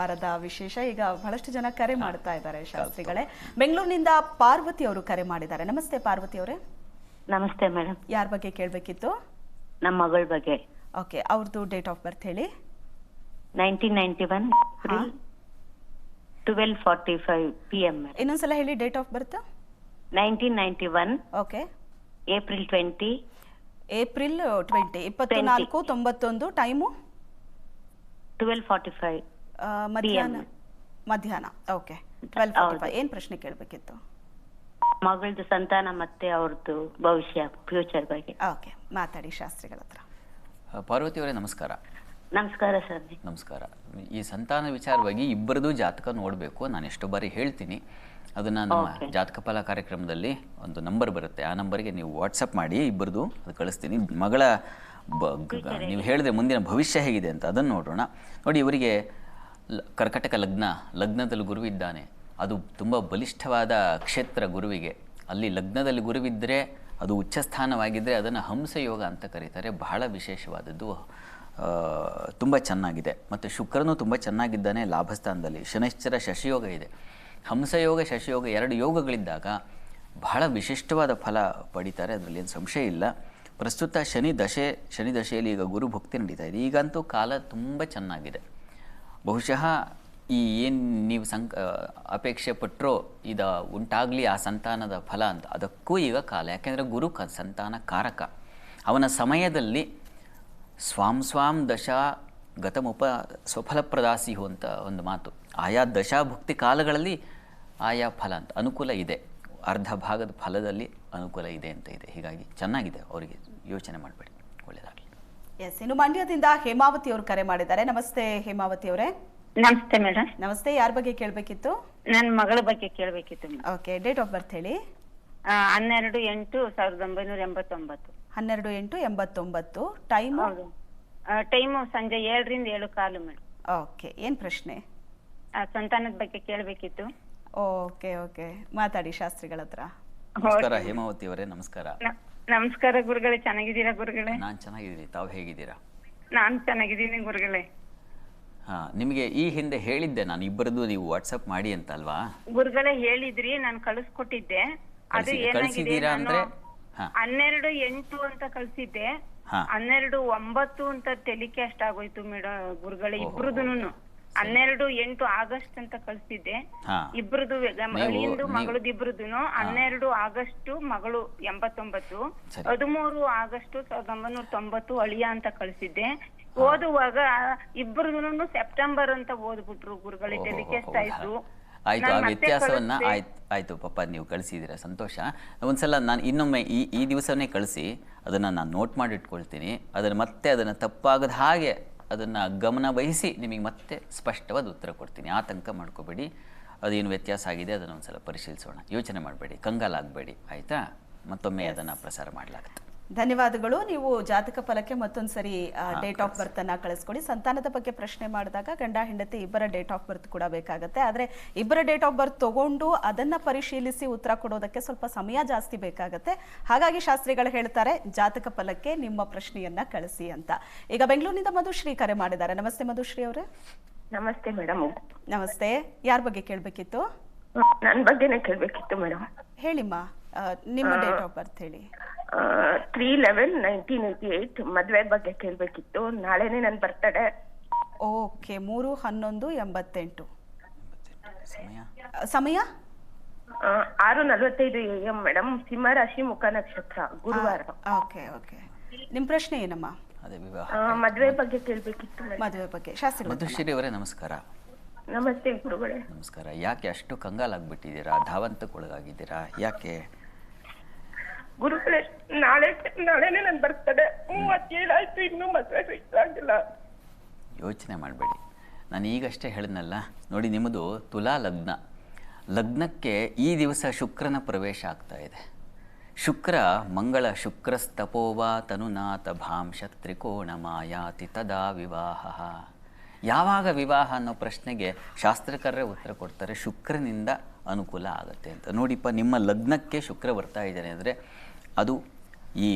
ವಾರದ ವಿಶೇಷ ಈಗ ಬಹಳಷ್ಟು ಜನ ಕರೆ ಮಾಡ್ತಾ ಇದ್ದಾರೆ ಶಾಸ್ತ್ರಿಗಳೇ. ಬೆಂಗಳೂರಿನಿಂದ ಪಾರ್ವತಿ ಅವರು ಕರೆ ಮಾಡಿದ್ದಾರೆ. ನಮಸ್ತೆ ಪಾರ್ವತಿ ಅವರೇ. ನಮಸ್ತೆ ಮೇಡಮ್. ಯಾರ ಬಗ್ಗೆ ಕೇಳಬೇಕಿತ್ತು? ನಮ್ಮ ಮಗಳ ಬಗ್ಗೆ. ಓಕೆ, ಅವ್ರದ್ದು ಡೇಟ್ ಆಫ್ ಬರ್ತ್ ಹೇಳಿ. 1991 12:45 PM. ಇನ್ನೊಂದ್ಸಲ ಹೇಳಿ date of birth. 1991. Okay. April 20. April 20 2491. Time 12:45 ಮಧ್ಯಾಹ್ನ. ಓಕೆ, 12:45. ಏನ್ ಪ್ರಶ್ನೆ ಕೇಳಬೇಕಿತ್ತು? ಮಗಳದ್ದು ಸಂತಾನ ಮತ್ತೆ ಅವ್ರದ್ದು ಭವಿಷ್ಯ, ಫ್ಯೂಚರ್ ಬಗ್ಗೆ. ಓಕೆ, ಮಾತಾಡಿ ಶಾಸ್ತ್ರಿಗಳ ಹತ್ರ. ಪಾರ್ವತಿ ಅವರೇ ನಮಸ್ಕಾರ. ನಮಸ್ಕಾರ ಸರ್. ನಮಸ್ಕಾರ. ಈ ಸಂತಾನ ವಿಚಾರವಾಗಿ ಇಬ್ಬರದು ಜಾತಕ ನೋಡಬೇಕು. ನಾನು ಎಷ್ಟೋ ಬಾರಿ ಹೇಳ್ತೀನಿ ಅದನ್ನು. ನಮ್ಮ ಜಾತಕ ಫಲ ಕಾರ್ಯಕ್ರಮದಲ್ಲಿ ಒಂದು ನಂಬರ್ ಬರುತ್ತೆ, ಆ ನಂಬರ್ಗೆ ನೀವು ವಾಟ್ಸಪ್ ಮಾಡಿ ಇಬ್ಬರದು ಅದು ಕಳಿಸ್ತೀನಿ. ಮಗಳ ನೀವು ಹೇಳಿದ್ರೆ ಮುಂದಿನ ಭವಿಷ್ಯ ಹೇಗಿದೆ ಅಂತ ಅದನ್ನು ನೋಡೋಣ. ನೋಡಿ, ಇವರಿಗೆ ಕರ್ಕಟಕ ಲಗ್ನದಲ್ಲಿ ಗುರುವಿದ್ದಾನೆ. ಅದು ತುಂಬ ಬಲಿಷ್ಠವಾದ ಕ್ಷೇತ್ರ ಗುರುವಿಗೆ. ಅಲ್ಲಿ ಲಗ್ನದಲ್ಲಿ ಗುರುವಿದ್ದರೆ ಅದು ಉಚ್ಚಸ್ಥಾನವಾಗಿದ್ದರೆ ಅದನ್ನು ಹಂಸಯೋಗ ಅಂತ ಕರೀತಾರೆ. ಬಹಳ ವಿಶೇಷವಾದದ್ದು, ತುಂಬ ಚೆನ್ನಾಗಿದೆ. ಮತ್ತು ಶುಕ್ರನೂ ತುಂಬ ಚೆನ್ನಾಗಿದ್ದಾನೆ ಲಾಭಸ್ಥಾನದಲ್ಲಿ. ಶನೈಶ್ಚರ ಶಶಿಯೋಗ ಇದೆ. ಹಂಸಯೋಗ ಶಶಿಯೋಗ ಎರಡು ಯೋಗಗಳಿದ್ದಾಗ ಬಹಳ ವಿಶಿಷ್ಟವಾದ ಫಲ ಪಡಿತಾರೆ, ಅದರಲ್ಲಿ ಏನು ಸಂಶಯ ಇಲ್ಲ. ಪ್ರಸ್ತುತ ಶನಿ ದಶೆಯಲ್ಲಿ ಈಗ ಗುರು ಭಕ್ತಿ ನಡೀತಾ ಇದೆ. ಈಗಂತೂ ಕಾಲ ತುಂಬ ಚೆನ್ನಾಗಿದೆ. ಬಹುಶಃ ಈ ಏನು ನೀವು ಅಪೇಕ್ಷೆ ಪಟ್ಟರೋ ಇದು ಉಂಟಾಗಲಿ ಆ ಸಂತಾನದ ಫಲ ಅಂತ, ಅದಕ್ಕೂ ಈಗ ಕಾಲ. ಯಾಕೆಂದರೆ ಗುರು ಸಂತಾನ ಕಾರಕ. ಅವನ ಸಮಯದಲ್ಲಿ ಸ್ವಾಂ ದಶಾ ಗತಮುಪ ಸ್ವಫಲಪ್ರದಾಸಿಹು ಅಂತ ಒಂದು ಮಾತು. ಆಯಾ ದಶಾಭುಕ್ತಿ ಕಾಲಗಳಲ್ಲಿ ಆಯಾ ಫಲ ಅಂತ ಅನುಕೂಲ ಇದೆ. ಅರ್ಧ ಭಾಗದ ಫಲದಲ್ಲಿ ಅನುಕೂಲ ಇದೆ ಅಂತ ಇದೆ. ಹೀಗಾಗಿ ಚೆನ್ನಾಗಿದೆ, ಅವರಿಗೆ ಯೋಚನೆ ಮಾಡಬೇಡಿ, ಒಳ್ಳೆಯದಾಗಲಿ. ಎಸ್, ಇನ್ನು ಮಂಡ್ಯದಿಂದ ಹೇಮಾವತಿ ಅವರು ಕರೆ ಮಾಡಿದ್ದಾರೆ. ನಮಸ್ತೆ ಹೇಮಾವತಿ ಅವರೇ. ನಮಸ್ತೆ ಮೇಡಮ್. ನಮಸ್ತೆ, ಯಾರ ಬಗ್ಗೆ ಕೇಳಬೇಕಿತ್ತು? ನನ್ನ ಮಗಳ ಬಗ್ಗೆ ಕೇಳಬೇಕಿತ್ತು. ಓಕೆ, ಡೇಟ್ ಆಫ್ ಬರ್ತ್ ಹೇಳಿ. 12/8/1989. 12/8/89. ಟೈಮು? ಟೈಮು ಸಂಜೆ 7ರಿಂದ 7:15 ಮೇಡಮ್. ಓಕೆ, ಏನ್ ಪ್ರಶ್ನೆ? ಸಂತಾನದ ಬಗ್ಗೆ ಕೇಳಬೇಕಿತ್ತು. ಓಕೆ ಓಕೆ, ಮಾತಾಡಿ ಶಾಸ್ತ್ರಿಗಳ ಹತ್ರ. ನಮಸ್ಕಾರ ಹೇಮಾವತಿ ಅವರೇ. ನಮಸ್ಕಾರ. ನಮಸ್ಕಾರ ಗುರುಗಳೇ. ಚೆನ್ನಾಗಿದ್ದೀರಾ ಗುರುಗಳೇ? ನಾನು ಚೆನ್ನಾಗಿದ್ದೀನಿ, ತಾವು ಹೇಗಿದ್ದೀರಾ? ನಾನು ಚೆನ್ನಾಗಿದ್ದೀನಿ ಗುರುಗಳೇ. ನಿಮಗೆ ಈ ಹಿಂದೆ ಹೇಳಿದ್ದೆ ನಾನು ಇಬ್ಬರದು ನೀವು ವಾಟ್ಸಪ್ ಮಾಡಿ ಅಂತ ಅಲ್ವಾ? ಗುರುಗಳೇ ಹೇಳಿದ್ರಿ, ನಾನು ಕಳಿಸ್ಕೊಟ್ಟಿದ್ದೆ. ಅದು ಏನಾಗಿದೆ, ನಾನು 12/8 ಅಂತ ಕಳ್ಸಿದ್ದೆ. 12/9 ಅಂತ ಟೆಲಿಕಾಸ್ಟ್ ಆಗೋಯ್ತು ಮೇಡಮ್ ಗುರುಗಳೇ. ಇಬ್ರದುನು 12/8 ಆಗಸ್ಟ್ ಅಂತ ಕಳ್ಸಿದ್ದೆ. ಇಬ್ರದು ಮಗಳಿಂದು ಮಗಳದ್ದು ಇಬ್ರದುನು 12 ಆಗಸ್ಟ್ ಮಗಳು 89, 13 ಆಗಸ್ಟ್ 1990 ಅಳಿಯ ಅಂತ ಕಳಿಸಿದ್ದೆ. ಓದುವಾಗ ಇಬ್ರದುನು ಸೆಪ್ಟೆಂಬರ್ ಅಂತ ಓದ್ಬಿಟ್ರು ಗುರುಗಳೇ. ಟೆಲಿಕಾಸ್ಟ್ ಆಯ್ತು. ಆಯ್ತು, ಆ ವ್ಯತ್ಯಾಸವನ್ನ ಆಯ್ತು ಪಾಪ ನೀವು ಕಳಿಸಿದ್ದೀರಾ, ಸಂತೋಷ. ಒಂದ್ಸಲ ನಾನು ಇನ್ನೊಮ್ಮೆ ಈ ದಿವಸನೇ ಕಳಿಸಿ, ಅದನ್ನು ನಾನು ನೋಟ್ ಮಾಡಿ ಇಟ್ಕೊಳ್ತೀನಿ. ಅದನ್ನು ತಪ್ಪಾಗದ ಹಾಗೆ ಅದನ್ನು ಗಮನ ವಹಿಸಿ ನಿಮಗೆ ಮತ್ತೆ ಸ್ಪಷ್ಟವಾದ ಉತ್ತರ ಕೊಡ್ತೀನಿ. ಆತಂಕ ಮಾಡ್ಕೋಬೇಡಿ. ಅದೇನು ವ್ಯತ್ಯಾಸ ಆಗಿದೆ ಅದನ್ನು ಒಂದ್ಸಲ ಪರಿಶೀಲಿಸೋಣ. ಯೋಚನೆ ಮಾಡಬೇಡಿ, ಕಂಗಾಲಾಗಬೇಡಿ, ಆಯಿತಾ? ಮತ್ತೊಮ್ಮೆ ಅದನ್ನು ಪ್ರಸಾರ ಮಾಡಲಾಗುತ್ತೆ. ಧನ್ಯವಾದಗಳು. ನೀವು ಜಾತಕ ಫಲಕ್ಕೆ ಮತ್ತೊಂದು ಸರಿ ಡೇಟ್ ಆಫ್ ಬರ್ತ್ ಅನ್ನ ಕಳಿಸ್ಕೊಡಿ. ಸಂತಾನದ ಬಗ್ಗೆ ಪ್ರಶ್ನೆ ಮಾಡಿದಾಗ ಗಂಡ ಹೆಂಡತಿ ಇಬ್ಬರ ಡೇಟ್ ಆಫ್ ಬರ್ತ್ ಕೂಡ ಬೇಕಾಗುತ್ತೆ. ಆದರೆ ಇಬ್ಬರ ಡೇಟ್ ಆಫ್ ಬರ್ತ್ ತಗೊಂಡು ಅದನ್ನ ಪರಿಶೀಲಿಸಿ ಉತ್ತರ ಕೊಡೋದಕ್ಕೆ ಸ್ವಲ್ಪ ಸಮಯ ಜಾಸ್ತಿ ಬೇಕಾಗುತ್ತೆ. ಹಾಗಾಗಿ ಶಾಸ್ತ್ರಿಗಳು ಹೇಳ್ತಾರೆ ಜಾತಕ ಫಲಕ್ಕೆ ನಿಮ್ಮ ಪ್ರಶ್ನೆಯನ್ನ ಕಳಿಸಿ ಅಂತ. ಈಗ ಬೆಂಗಳೂರಿನಿಂದ ಮಧುಶ್ರೀ ಕರೆ ಮಾಡಿದ್ದಾರೆ. ನಮಸ್ತೆ ಮಧುಶ್ರೀ ಅವರೇ. ನಮಸ್ತೆ ಮೇಡಮ್. ನಮಸ್ತೆ, ಯಾರ ಬಗ್ಗೆ ಕೇಳಬೇಕಿತ್ತು? ನನ್ನ ಬಗ್ಗೆನೇ ಕೇಳಬೇಕಿತ್ತು ಮೇಡಮ್. ಹೇಳಿಮ್ಮ, ನಿಮ್ಮ ಡೇಟ್ ಆಫ್ ಬರ್ತ್ ಹೇಳಿ. 3/11/1988. ಮದ್ವೆ ಬಗ್ಗೆ ಕೇಳ್ಬೇಕಿತ್ತು. ನಾಳೆನೆ ನನ್ನ ಬರ್ತಡೆ. ಓಕೆ, 3/11/88. ಸಮಯ 6:45 AM ಮೇಡಮ್. ಸಿಂಹ ರಾಶಿ, ಮುಖ ನಕ್ಷತ್ರ, ಗುರುವಾರ. ಓಕೆ ಓಕೆ, ನಿಮ್ಮ ಪ್ರಶ್ನೆ ಏನಮ್ಮ? ಅದೇ ವಿವಾಹ, ಮದ್ವೆ ಬಗ್ಗೆ ಕೇಳ್ಬೇಕಿತ್ತು. ಮದುವೆ ಬಗ್ಗೆ ಶಾಸ್ತ್ರಿ. ಮಧುಶ್ರೀ ಅವರೇ ನಮಸ್ಕಾರ. ನಮಸ್ತೆ ಗುರುಗಳೇ. ನಮಸ್ಕಾರ. ಯಾಕೆ ಅಷ್ಟು ಕಂಗಾಲಾಗ್ಬಿಟ್ಟಿದ್ದೀರಾ? ಧಾವಂತಕ್ಕೊಳಗಾಗಿದ್ದೀರಾ ಯಾಕೆ? ಗುರುಗಳೇ, ನಾಳೆನೆ ನನ್ ಬರ್ತಡೆ. 37 ಆಯ್ತು, ಇನ್ನೂ ಮದ್ವೆ ಫಿಕ್ಸ್ ಆಗಿಲ್ಲ. ಯೋಚನೆ ಮಾಡಬೇಡಿ. ನಾನು ಈಗಷ್ಟೇ ಹೇಳಿದ್ನಲ್ಲ ನೋಡಿ, ನಿಮ್ಮದು ತುಲಾ ಲಗ್ನಕ್ಕೆ ಈ ದಿವಸ ಶುಕ್ರನ ಪ್ರವೇಶ ಆಗ್ತಾ ಇದೆ. ಶುಕ್ರ ಮಂಗಳ ಶುಕ್ರಸ್ತಪೋವಾ ತನುನಾಥ ಭಾಂಶ ತ್ರಿಕೋಣ ಮಾಯಾತಿ ತದಾ ವಿವಾಹ. ಯಾವಾಗ ವಿವಾಹ ಅನ್ನೋ ಪ್ರಶ್ನೆಗೆ ಶಾಸ್ತ್ರಕಾರರೇ ಉತ್ತರ ಕೊಡ್ತಾರೆ, ಶುಕ್ರನಿಂದ ಅನುಕೂಲ ಆಗುತ್ತೆ ಅಂತ. ನೋಡಿಪ್ಪ, ನಿಮ್ಮ ಲಗ್ನಕ್ಕೆ ಶುಕ್ರ ಬರ್ತಾ ಇದ್ದಾನೆ ಅಂದರೆ ಅದು ಈ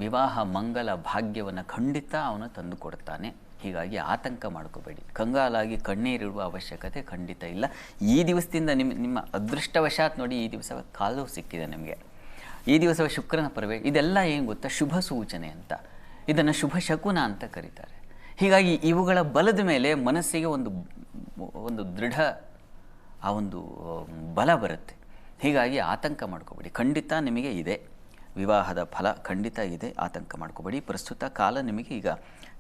ವಿವಾಹ ಮಂಗಲ ಭಾಗ್ಯವನ್ನು ಖಂಡಿತ ಅವನು ತಂದು ಕೊಡ್ತಾನೆ. ಹೀಗಾಗಿ ಆತಂಕ ಮಾಡ್ಕೋಬೇಡಿ. ಕಂಗಾಲಾಗಿ ಕಣ್ಣೀರಿಡುವ ಅವಶ್ಯಕತೆ ಖಂಡಿತ ಇಲ್ಲ. ಈ ದಿವಸದಿಂದ ನಿಮ್ಮ ಅದೃಷ್ಟವಶಾತ್ ನೋಡಿ ಈ ದಿವಸ ಕಾಲು ಸಿಕ್ಕಿದೆ ನಿಮಗೆ. ಈ ದಿವಸ ಶುಕ್ರನ ಪ್ರವೇಶ, ಇದೆಲ್ಲ ಏನು ಗೊತ್ತಾ, ಶುಭ ಸೂಚನೆ ಅಂತ, ಇದನ್ನು ಶುಭ ಶಕುನ ಅಂತ ಕರೀತಾರೆ. ಹೀಗಾಗಿ ಇವುಗಳ ಬಲದ ಮೇಲೆ ಮನಸ್ಸಿಗೆ ಒಂದು ದೃಢ ಆ ಒಂದು ಬಲ ಬರುತ್ತೆ. ಹೀಗಾಗಿ ಆತಂಕ ಮಾಡ್ಕೋಬೇಡಿ, ಖಂಡಿತ ನಿಮಗೆ ಇದೆ. ವಿವಾಹದ ಫಲ ಖಂಡಿತ ಇದೆ, ಆತಂಕ ಮಾಡ್ಕೋಬೇಡಿ. ಪ್ರಸ್ತುತ ಕಾಲ ನಿಮಗೆ ಈಗ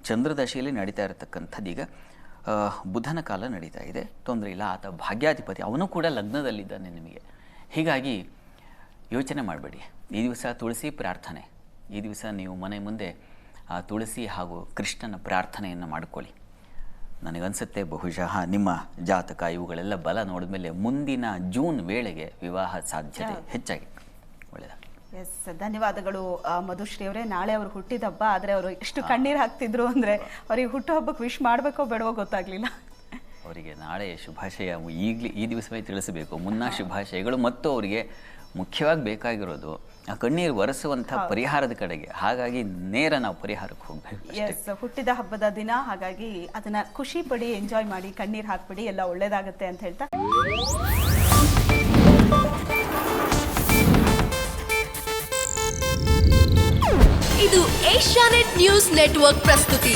ಚಂದ್ರದಶೆಯಲ್ಲಿ ನಡೀತಾ ಇರತಕ್ಕಂಥದ್ದು, ಈಗ ಬುಧನ ಕಾಲ ನಡೀತಾ ಇದೆ, ತೊಂದರೆ ಇಲ್ಲ. ಆತ ಭಾಗ್ಯಾಧಿಪತಿ, ಅವನು ಕೂಡ ಲಗ್ನದಲ್ಲಿದ್ದಾನೆ ನಿಮಗೆ. ಹೀಗಾಗಿ ಯೋಚನೆ ಮಾಡಬೇಡಿ. ಈ ದಿವಸ ತುಳಸಿ ಪ್ರಾರ್ಥನೆ, ಈ ದಿವಸ ನೀವು ಮನೆ ಮುಂದೆ ಆ ತುಳಸಿ ಹಾಗೂ ಕೃಷ್ಣನ ಪ್ರಾರ್ಥನೆಯನ್ನು ಮಾಡಿಕೊಳ್ಳಿ. ನನಗನ್ಸುತ್ತೆ ಬಹುಶಃ ನಿಮ್ಮ ಜಾತಕ ಇವುಗಳೆಲ್ಲ ಬಲ ನೋಡಿದ ಮೇಲೆ ಮುಂದಿನ ಜೂನ್ ವೇಳೆಗೆ ವಿವಾಹ ಸಾಧ್ಯತೆ ಹೆಚ್ಚಾಗಿ. ಒಳ್ಳೆಯದ. ಎಸ್, ಧನ್ಯವಾದಗಳು ಮಧುಶ್ರೀ ಅವರೇ. ನಾಳೆ ಅವರು ಹುಟ್ಟಿದ ಹಬ್ಬ, ಆದರೆ ಅವರು ಎಷ್ಟು ಕಣ್ಣೀರು ಹಾಕ್ತಿದ್ರು ಅಂದರೆ ಅವರಿಗೆ ಹುಟ್ಟುಹಬ್ಬಕ್ಕೆ ವಿಶ್ ಮಾಡಬೇಕೋ ಬೇಡವೋ ಗೊತ್ತಾಗಲಿಲ್ಲ. ಅವರಿಗೆ ನಾಳೆ ಶುಭಾಶಯ ಈ ದಿವಸವೇ ತಿಳಿಸಬೇಕು, ಮುನ್ನ ಶುಭಾಶಯಗಳು. ಮತ್ತು ಅವರಿಗೆ ಮುಖ್ಯವಾಗಿ ಬೇಕಾಗಿರೋದು ಆ ಕಣ್ಣೀರು ಒರೆಸುವಂಥ ಪರಿಹಾರದ ಕಡೆಗೆ. ಹಾಗಾಗಿ ನೇರ ನಾವು ಪರಿಹಾರಕ್ಕೆ ಹೋಗಬೇಕು. ಎಸ್, ಹುಟ್ಟಿದ ಹಬ್ಬದ ದಿನ, ಹಾಗಾಗಿ ಅದನ್ನ ಖುಷಿ ಪಡಿ, ಎಂಜಾಯ್ ಮಾಡಿ, ಕಣ್ಣೀರು ಹಾಕ್ಬಿಡಿ, ಎಲ್ಲ ಒಳ್ಳೇದಾಗುತ್ತೆ ಅಂತ ಹೇಳ್ತಾ ಇದು ಏಷ್ಯಾನೆಟ್ ನ್ಯೂಸ್ ನೆಟ್ವರ್ಕ್ ಪ್ರಸ್ತುತಿ.